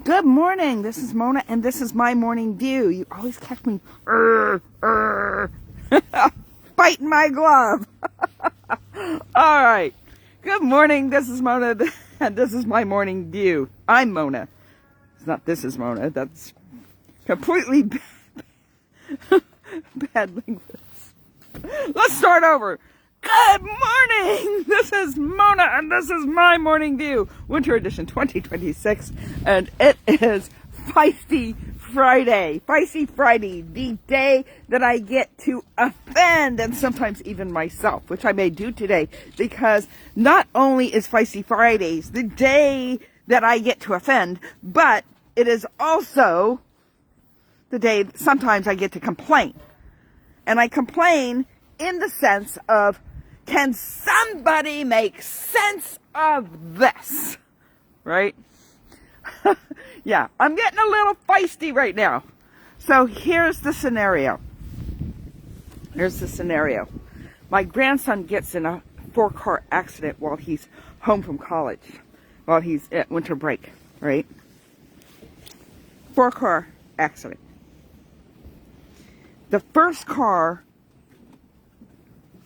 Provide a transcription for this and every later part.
Good morning. This is Mona, and this is my morning view. You always catch me biting my glove. All right. Good morning. This is Mona, and this is my morning view. I'm Mona. It's not this is Mona. That's completely bad linguistics. Let's start over. Good morning! This is Mona, and this is my morning view. Winter edition 2026, and it is Fiesty Friday. Feisty Friday, the day that I get to offend, and sometimes even myself, which I may do today, because not only is Feisty Fridays the day that I get to offend, but it is also the day that sometimes I get to complain. And I complain in the sense of, can somebody make sense of this? Right? Yeah, I'm getting a little feisty right now. So here's the scenario. My grandson gets in a 4-car accident while he's home from college, while he's at winter break, right? 4-car accident. The first car,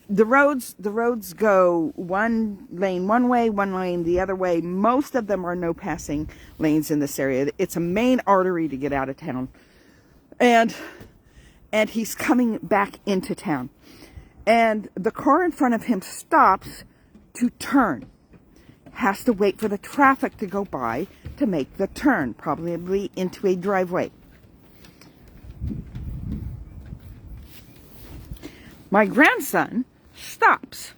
the roads go one lane one way, one lane the other way. Most of them are no passing lanes in this area. It's a main artery to get out of town. And he's coming back into town. And the car in front of him stops to turn. Has to wait for the traffic to go by to make the turn, probably into a driveway. My grandson stops,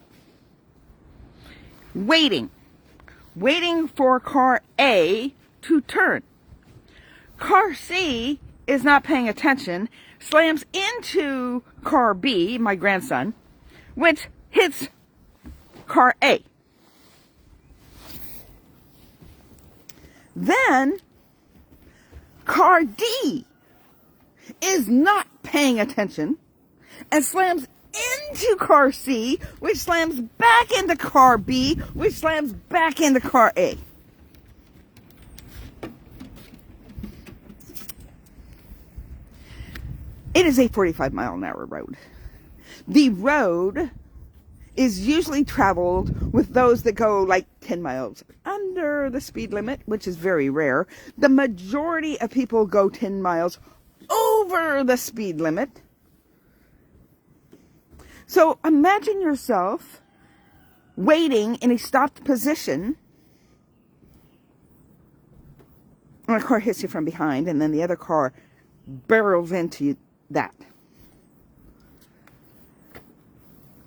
waiting for car A to turn. Car C is not paying attention, slams into car B, my grandson, which hits car A. Then car D is not paying attention and slams into car C, which slams back into car B, which slams back into car A. It is a 45-mile-an-hour road. The road is usually traveled with those that go like 10 miles under the speed limit, which is very rare. The majority of people go 10 miles over the speed limit. So imagine yourself waiting in a stopped position, and a car hits you from behind, and then the other car barrels into that.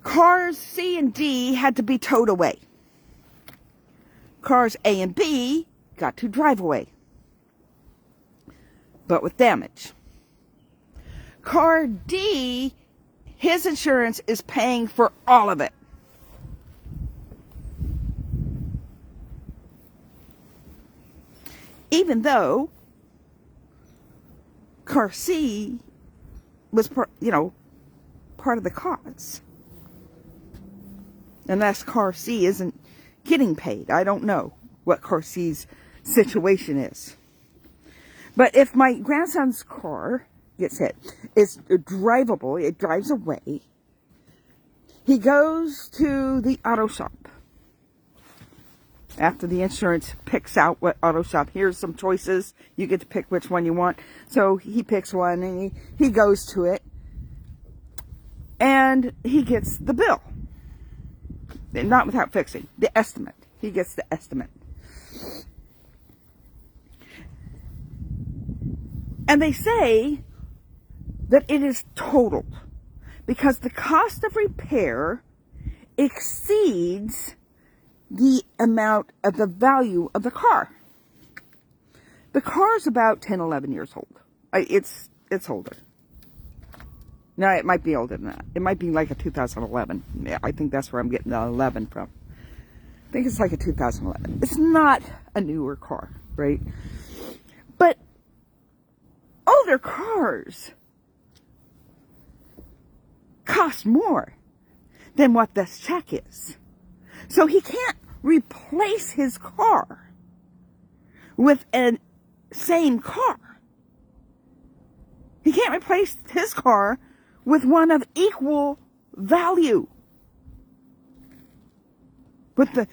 Cars C and D had to be towed away. Cars A and B got to drive away, but with damage. Car D, his insurance is paying for all of it. Even though car C was, part of the cause. Unless car C isn't getting paid. I don't know what car C's situation is. But if my grandson's car gets hit, it's drivable, it drives away. He goes to the auto shop. After the insurance picks out what auto shop, here's some choices. You get to pick which one you want. So he picks one and he goes to it. And he gets the bill. Not without fixing. The estimate. He gets the estimate. And they say that it is totaled because the cost of repair exceeds the amount of the value of the car. The car is about 10, 11 years old. It's older. No, it might be older than that. It might be like a 2011. Yeah, I think that's where I'm getting the 11 from. I think it's like a 2011. It's not a newer car, right? But older cars cost more than what this check is. So he can't replace his car with an same car. He can't replace his car with one of equal value. With the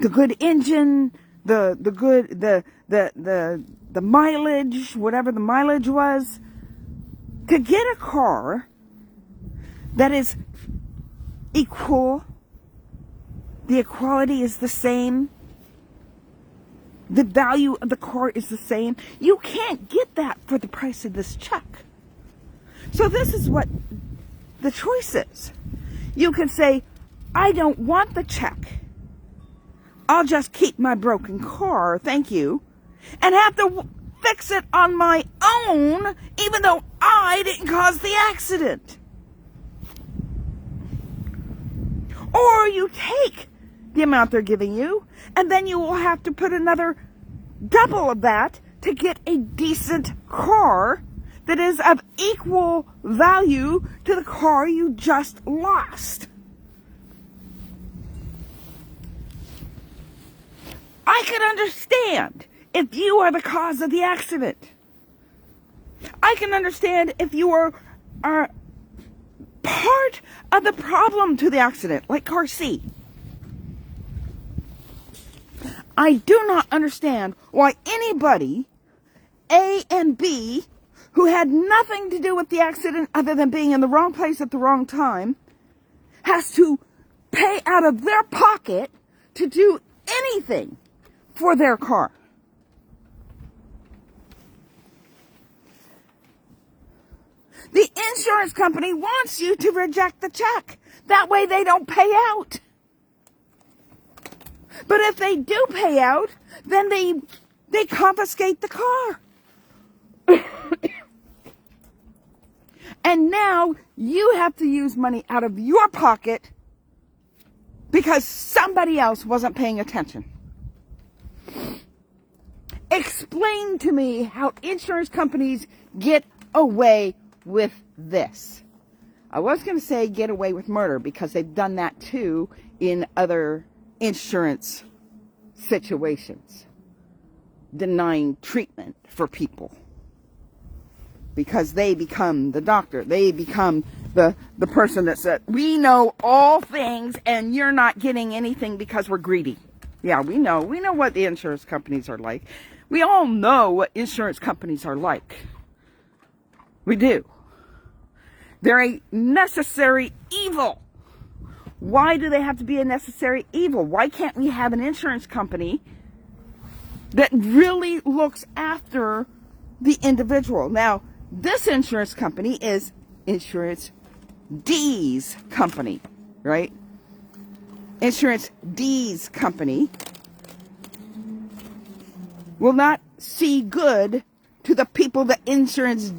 good engine, the mileage, whatever the mileage was, to get a car that is equal, the equality is the same, the value of the car is the same. You can't get that for the price of this check. So this is what the choice is. You can say, I don't want the check. I'll just keep my broken car, thank you, and have to fix it on my own, even though I didn't cause the accident. Or you take the amount they're giving you, and then you will have to put another double of that to get a decent car that is of equal value to the car you just lost. I can understand if you are the cause of the accident. I can understand if you are part of the problem to the accident, like car C. I do not understand why anybody, A and B, who had nothing to do with the accident other than being in the wrong place at the wrong time, has to pay out of their pocket to do anything for their car. The insurance company wants you to reject the check. That way they don't pay out. But if they do pay out, then they confiscate the car. And now you have to use money out of your pocket because somebody else wasn't paying attention. Explain to me how insurance companies get away with this. I was going to say get away with murder because they've done that too in other insurance situations, denying treatment for people because they become the doctor. They become the person that said, we know all things and you're not getting anything because we're greedy. Yeah, we know what the insurance companies are like. We all know what insurance companies are like. We do. They're a necessary evil. Why do they have to be a necessary evil? Why can't we have an insurance company that really looks after the individual? Now, this insurance company is Insurance D's company, right? Insurance D's company will not see good to the people that Insurance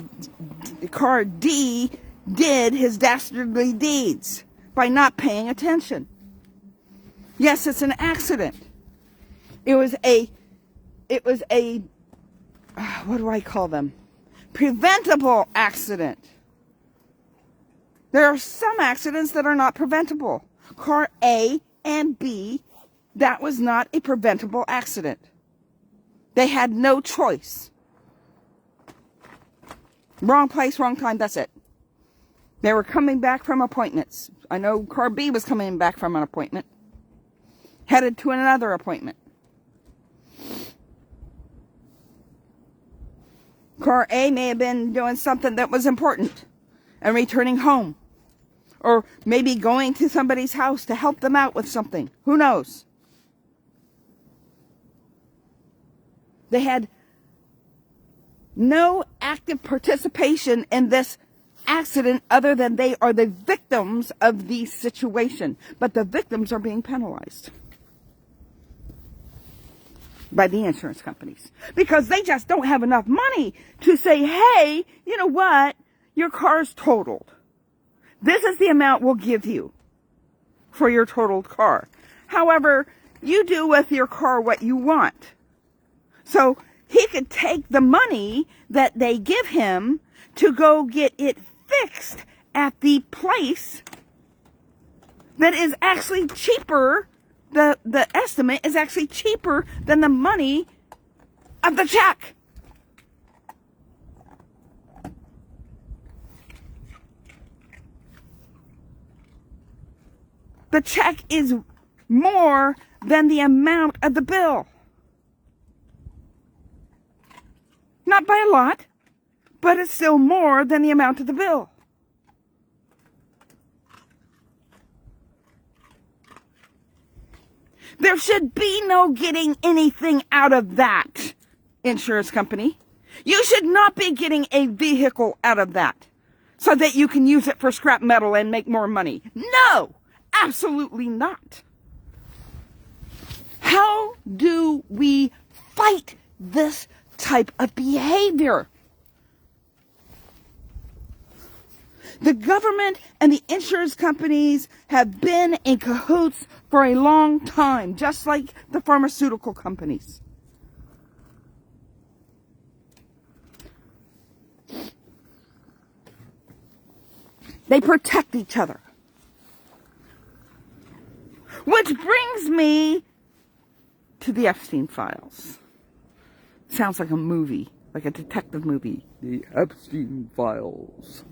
Car D did his dastardly deeds by not paying attention. Yes, it's an accident. It was a what do I call them? Preventable accident. There are some accidents that are not preventable. Car A and B, that was not a preventable accident. They had no choice. Wrong place, wrong time, that's it. They were coming back from appointments. I know car B was coming back from an appointment, headed to another appointment. Car A may have been doing something that was important and returning home. Or maybe going to somebody's house to help them out with something. Who knows? They had no active participation in this accident other than they are the victims of the situation. But the victims are being penalized by the insurance companies because they just don't have enough money to say, hey, you know what? Your car's totaled. This is the amount we'll give you for your totaled car. However, you do with your car what you want. So he could take the money that they give him to go get it fixed at the place that is actually cheaper. The estimate is actually cheaper than the money of the check. The check is more than the amount of the bill. Not by a lot, but it's still more than the amount of the bill. There should be no getting anything out of that, insurance company. You should not be getting a vehicle out of that so that you can use it for scrap metal and make more money. No, absolutely not. How do we fight this type of behavior? The government and the insurance companies have been in cahoots for a long time, just like the pharmaceutical companies. They protect each other. Which brings me to the Epstein files. Sounds like a movie, like a detective movie. The Epstein files.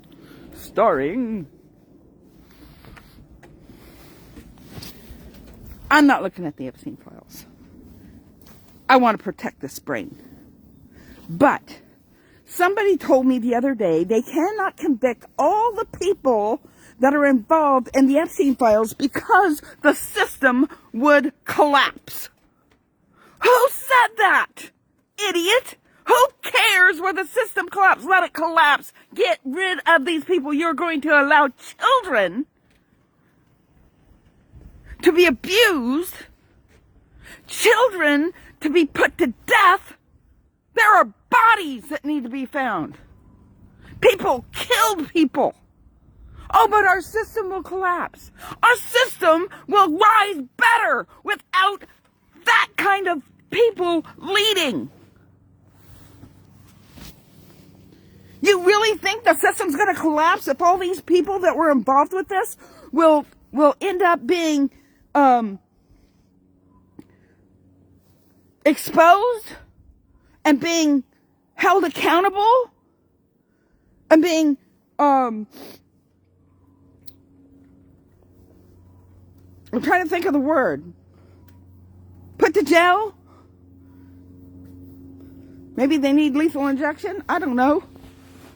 Starring... I'm not looking at the Epstein files. I want to protect this brain. But somebody told me the other day they cannot convict all the people that are involved in the Epstein files because the system would collapse. Who said that? Idiot! Who cares where the system collapses? Let it collapse. Get rid of these people. You're going to allow children to be abused, children to be put to death. There are bodies that need to be found. People killed people. Oh, but our system will collapse. Our system will rise better without that kind of people leading. You really think the system's going to collapse if all these people that were involved with this will end up being exposed and being held accountable and being I'm trying to think of the word. Put to jail? Maybe they need lethal injection? I don't know.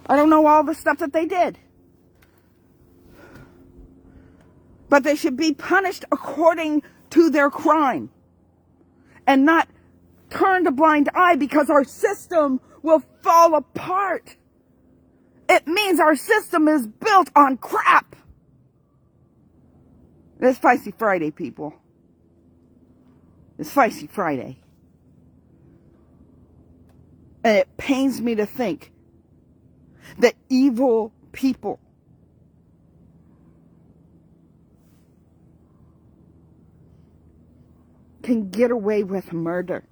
I don't know all the stuff that they did. But they should be punished according to their crime. And not turned a blind eye because our system will fall apart. It means our system is built on crap. It's Fiesty Friday, people. It's Fiesty Friday. And it pains me to think that evil people can get away with murder.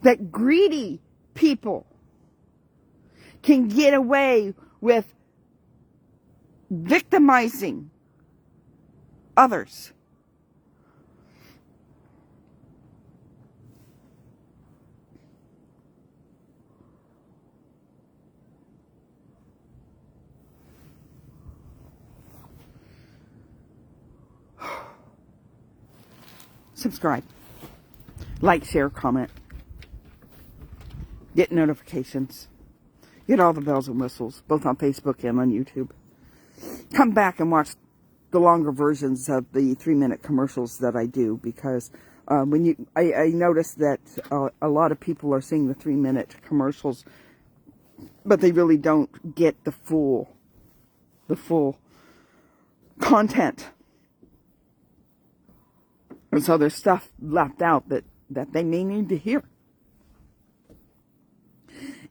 That greedy people can get away with victimizing others. Subscribe, like, share, comment, get notifications, get all the bells and whistles, both on Facebook and on YouTube. Come back and watch the longer versions of the 3-minute commercials that I do, because I noticed that a lot of people are seeing the 3-minute commercials, but they really don't get the full content. And so there's stuff left out that they may need to hear.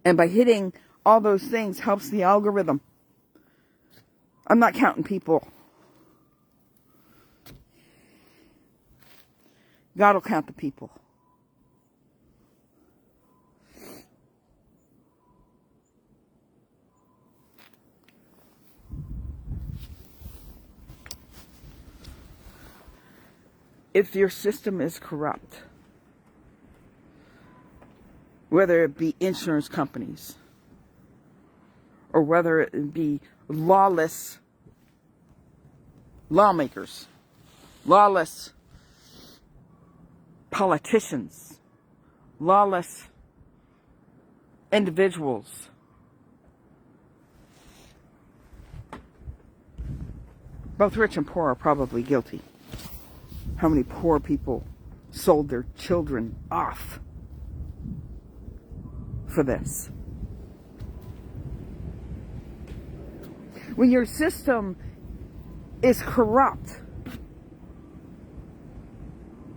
And by hitting all those things helps the algorithm. I'm not counting people. God will count the people. If your system is corrupt, whether it be insurance companies, or whether it be lawless lawmakers, lawless politicians, lawless individuals. Both rich and poor are probably guilty. How many poor people sold their children off for this? When your system is corrupt,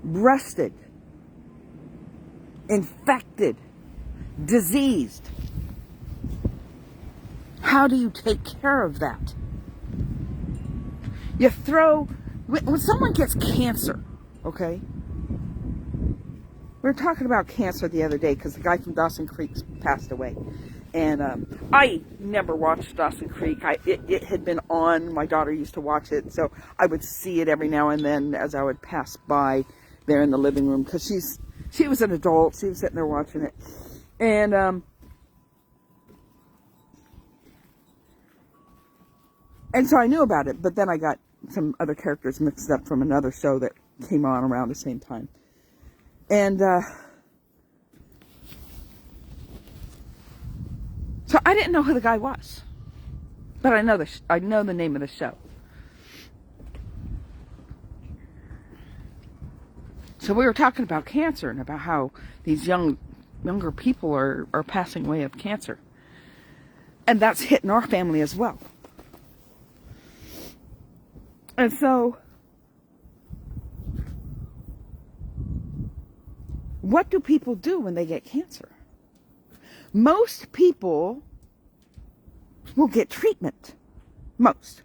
rusted, infected, diseased, how do you take care of that? You throw, when someone gets cancer, okay? We were talking about cancer the other day because the guy from Dawson Creek passed away. And I never watched Dawson Creek. It had been on. My daughter used to watch it, so I would see it every now and then as I would pass by there in the living room, because she was an adult. She was sitting there watching it. And so I knew about it, but then I got some other characters mixed up from another show that came on around the same time. And so I didn't know who the guy was, but I know the name of the show. So we were talking about cancer and about how these younger people are passing away of cancer, and that's hitting our family as well. And so, what do people do when they get cancer? Most people will get treatment. Most.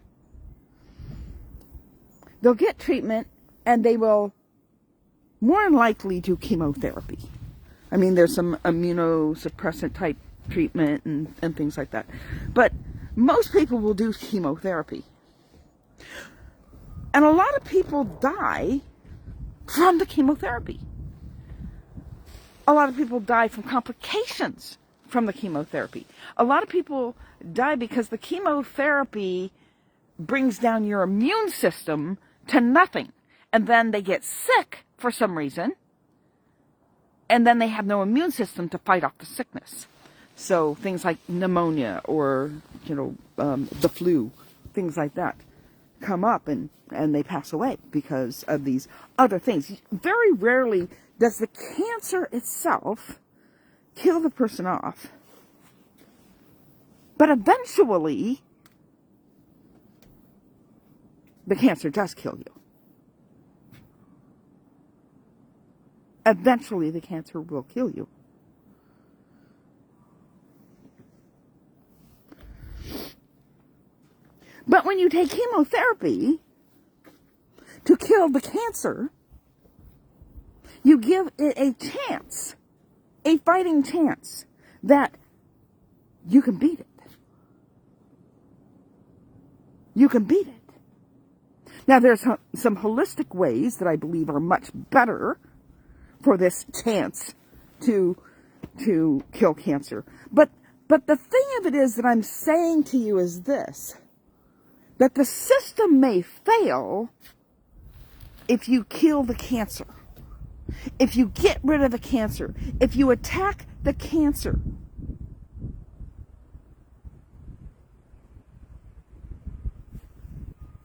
They'll get treatment, and they will more than likely do chemotherapy. I mean, there's some immunosuppressant type treatment and things like that. But most people will do chemotherapy. And a lot of people die from the chemotherapy. A lot of people die from complications from the chemotherapy. A lot of people die because the chemotherapy brings down your immune system to nothing. And then they get sick for some reason. And then they have no immune system to fight off the sickness. So things like pneumonia or, the flu, things like that come up and they pass away because of these other things. Very rarely does the cancer itself kill the person off. But eventually, the cancer does kill you. Eventually, the cancer will kill you. But when you take chemotherapy to kill the cancer, you give it a chance, a fighting chance, that you can beat it. You can beat it. Now, there's some holistic ways that I believe are much better for this chance to kill cancer. But the thing of it is that I'm saying to you is this, that the system may fail if you kill the cancer. If you get rid of the cancer, if you attack the cancer,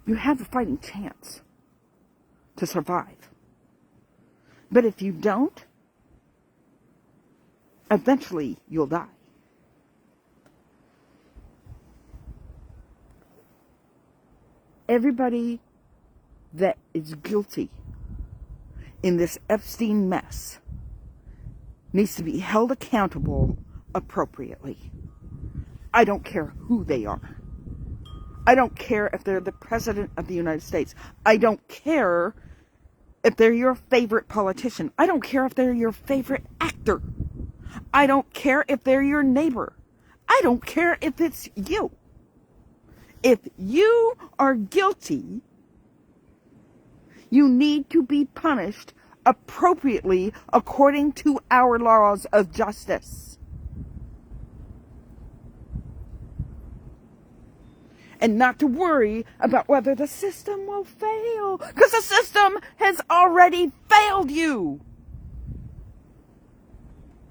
you have a fighting chance to survive. But if you don't, eventually you'll die. Everybody that is guilty in this Epstein mess needs to be held accountable appropriately. I don't care who they are. I don't care if they're the President of the United States. I don't care if they're your favorite politician. I don't care if they're your favorite actor. I don't care if they're your neighbor. I don't care if it's you. If you are guilty, you need to be punished appropriately according to our laws of justice. And not to worry about whether the system will fail, because the system has already failed you.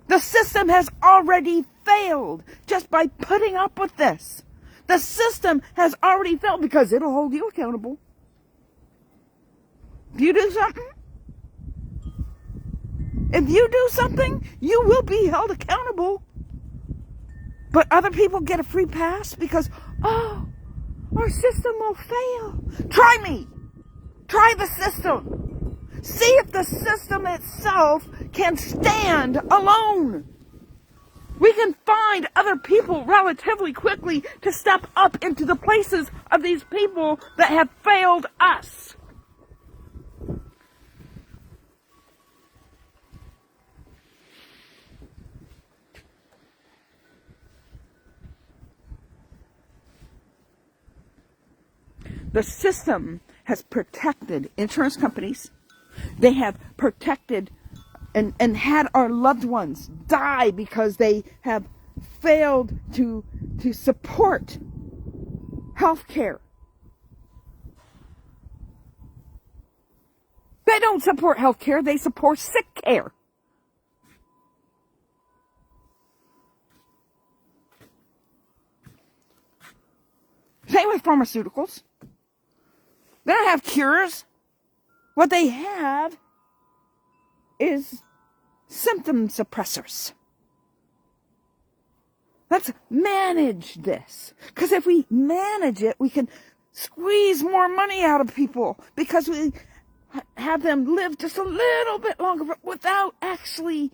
The system has already failed just by putting up with this. The system has already failed because it'll hold you accountable. If you do something, you will be held accountable. But other people get a free pass because, oh, our system will fail. Try me. Try the system. See if the system itself can stand alone. We can find other people relatively quickly to step up into the places of these people that have failed us. The system has protected insurance companies. They have protected and had our loved ones die because they have failed to support health care. They don't support health care, they support sick care. Same with pharmaceuticals. They don't have cures. What they have is symptom suppressors. Let's manage this. Because if we manage it, we can squeeze more money out of people. Because we have them live just a little bit longer, but without actually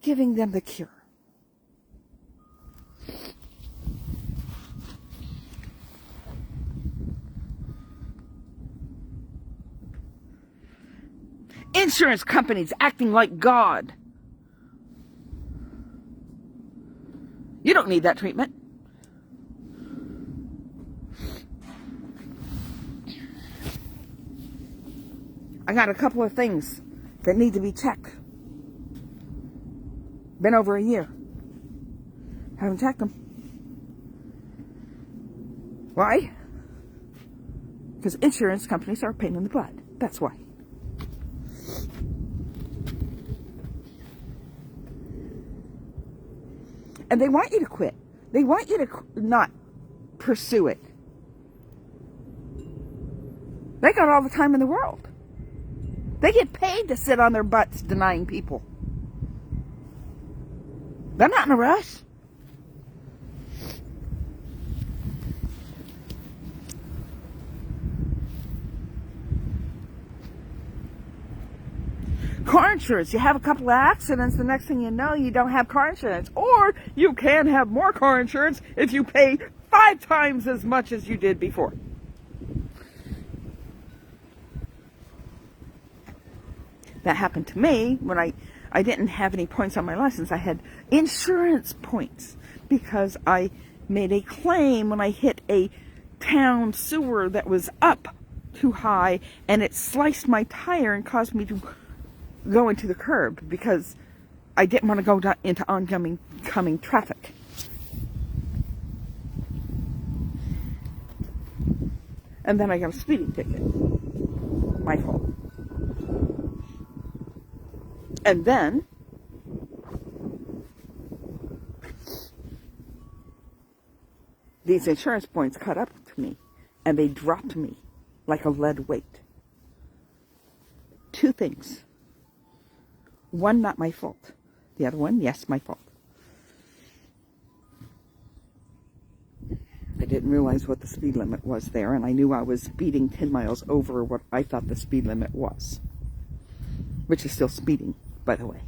giving them the cure. Insurance companies acting like God. You don't need that treatment. I got a couple of things that need to be checked. Been over a year. Haven't checked them. Why? Because insurance companies are a pain in the butt. That's why. And they want you to quit. They want you to not pursue it. They got all the time in the world. They get paid to sit on their butts denying people. They're not in a rush. Car insurance. You have a couple of accidents, the next thing you know, you don't have car insurance. Or you can have more car insurance if you pay 5 times as much as you did before. That happened to me when I didn't have any points on my license. I had insurance points because I made a claim when I hit a town sewer that was up too high, and it sliced my tire and caused me to go into the curb because I didn't want to go into oncoming traffic. And then I got a speeding ticket. My fault. And then these insurance points caught up to me and they dropped me like a lead weight. 2 things. 1, not my fault. The other one, yes, my fault. I didn't realize what the speed limit was there, and I knew I was speeding 10 miles over what I thought the speed limit was. Which is still speeding, by the way.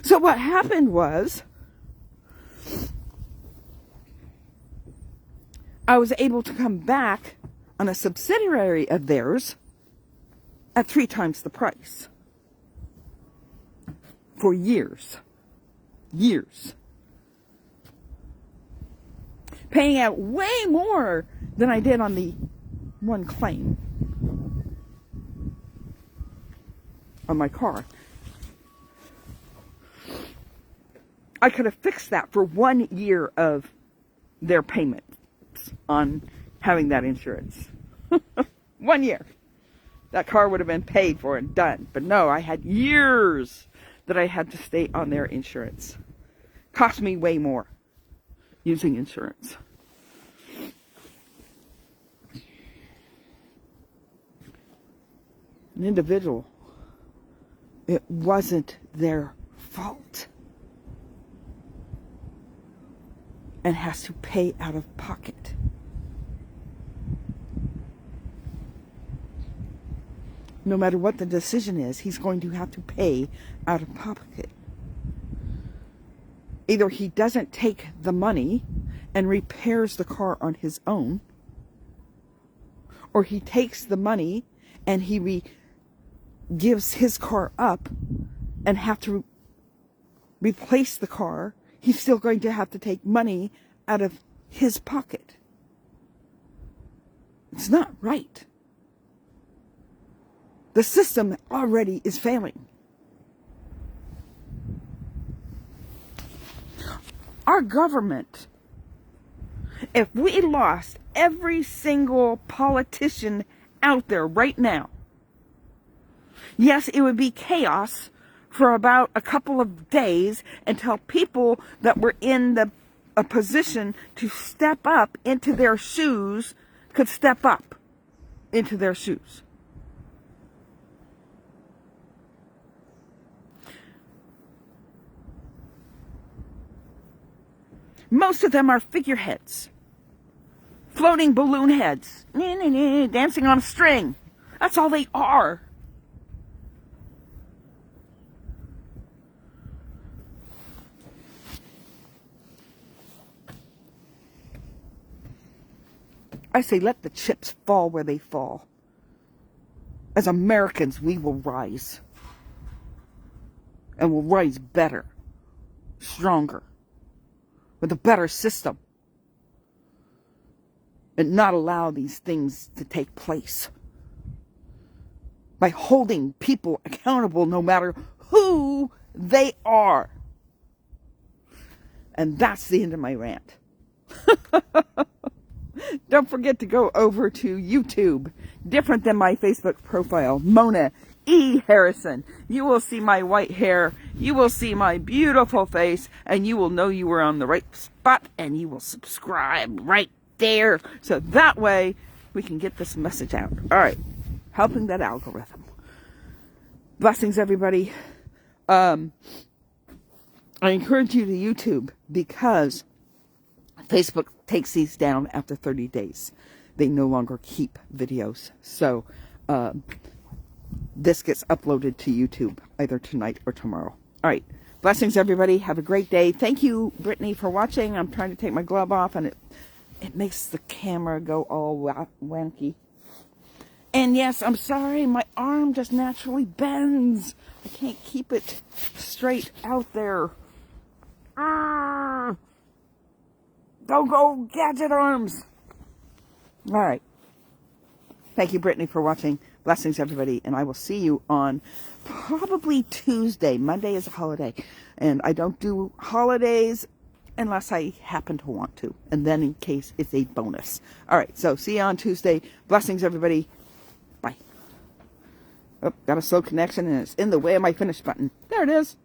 So what happened was, I was able to come back on a subsidiary of theirs at 3 times the price. For years. Years. Paying out way more than I did on the one claim. on my car. I could have fixed that for 1 year of their payments on having that insurance. 1 year. That car would have been paid for and done. But no, I had years that I had to stay on their insurance. Cost me way more using insurance. An individual, it wasn't their fault, and has to pay out of pocket. No matter what the decision is, he's going to have to pay out of pocket. Either he doesn't take the money and repairs the car on his own, or he takes the money and he gives his car up and have to replace the car. He's still going to have to take money out of his pocket. It's not right. The system already is failing. Our government, if we lost every single politician out there right now, yes, it would be chaos for about a couple of days until people that were in a position to step up into their shoes could step up into their shoes. Most of them are figureheads, floating balloon heads, dancing on a string. That's all they are. I say let the chips fall where they fall. As Americans, we will rise. And we'll rise better, stronger, with a better system. And not allow these things to take place. By holding people accountable no matter who they are. And that's the end of my rant. Don't forget to go over to YouTube. Different than my Facebook profile. Mona E. Harrison. You will see my white hair. You will see my beautiful face. And you will know you were on the right spot. And you will subscribe right there. So that way we can get this message out. Alright. Helping that algorithm. Blessings, everybody. I encourage you to YouTube because Facebook takes these down after 30 days. They no longer keep videos. So, this gets uploaded to YouTube either tonight or tomorrow. All right. Blessings, everybody. Have a great day. Thank you, Brittany, for watching. I'm trying to take my glove off, and it makes the camera go all wanky. And yes, I'm sorry. My arm just naturally bends. I can't keep it straight out there. Don't go, gadget arms. All right. Thank you, Brittany, for watching. Blessings, everybody. And I will see you on probably Tuesday. Monday is a holiday. And I don't do holidays unless I happen to want to. And then in case it's a bonus. All right. So see you on Tuesday. Blessings, everybody. Bye. Oh, got a slow connection and it's in the way of my finish button. There it is.